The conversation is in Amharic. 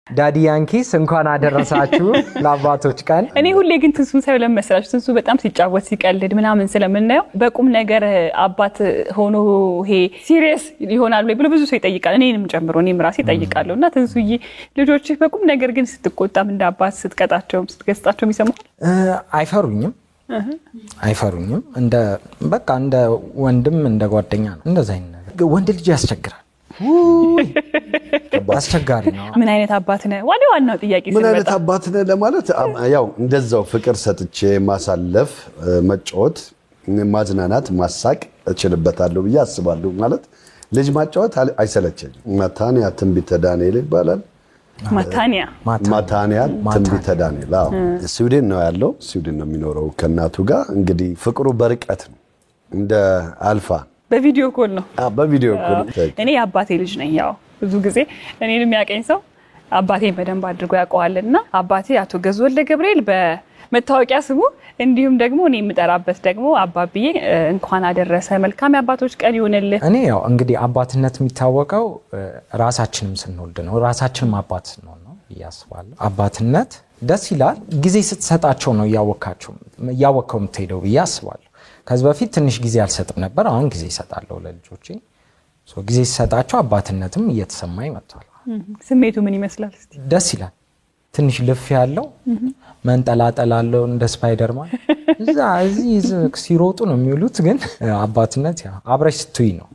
ዳዲ ያንኪስ እንኳን አደረሳችሁ ለአባቶች ቀን እኔ ሁሌ ግን ትንሱን ሳይው ለመስራች ትንሱ በጣም ሲጫወት ሲቀልድ ምናምን ስለምናየው በቁም ነገር አባት ሆኖ ይሄ ሲሪየስ ይሆናል ብሎ ብዙ ሰው ይጠይቃል እኔንም ጨምሮ እኔም ራሴ ይጠይቃለሁና ትንሱዬ ልጆች በቁም ነገር ግን ስትቆጣም እንደ አባት ስትቀጣቸው ስትገስጣቸው ይሰማል አይፈሩኝም እንደ በቃ እንደ ወንድም እንደ ጓደኛ ነው እንደዛ አይነት ወንድ ልጅ ያስቸግራል አስቸጋሪ ነው ምን አይነት አባት ነህ ዋናው ጥያቄ ምን አይነት አባት ነህ ለማለት ያው እንደዛው ፍቅር ሰጥቼ ማሳለፍ መጫወት ማዝናናት ማሳቅ እችልበታለሁ ብዬ አስባለሁ ማለት ልጅ ማጫወት አይሰለቸኝም ማታንያ ትንቢተ ዳንኤል ይባላል ማታንያ ትንቢተ ዳንኤል ስዊድን ነው ያለው ስዊድን ነው የሚኖረው ከናቱ ጋር እንግዲህ ፍቅሩ በርቀት ነው እንደ አልፋ በቪዲዮ ኮል ነው በቪዲዮ ኮል እኔ አባቴ ልጅ ነኝ ያው ብዙ ጊዜ እኔንም ያቀኝ ሰው አባቴን በደንብ አድርጎ ያውቀዋልና አባቴ አቶ ገዝወልደ ገብርኤል በመታወቂያ ስሙ እንዲሁም ደግሞ እኔ የምጠራበት ደግሞ አባብዬ እንኳን አደረሰ መልካም አባቶች ቀን ይሁንልህ እኔ ያው እንግዲህ አባትነት የሚታወቀው ራሳችንም ስንወልድ ነው ራሳችንም አባት ነው ያስባል አባትነት ደስ ይላል ጊዜ ስትሰጣቸው ነው ያወቀው የምትሄደው ያስባል ከዚህ በፊት ትንሽ ጊዜ አልሰጥም ነበር አሁን ጊዜ ይሰጣለሁ ለልጆቼ ጊዜ ሲሰጣቸው አባትነትም እየተሰማኝ መጥቷል ስሜቱ ምን ይመስላል እስቲ ደስ ይላል ትንሽ ልፍ ያለው መንጠላጠላለው እንደ ስፓይደርማን እዚህ ሲሮጡ ነው የሚሉት ግን አባትነት ያ አብረሽ ስትይ ነው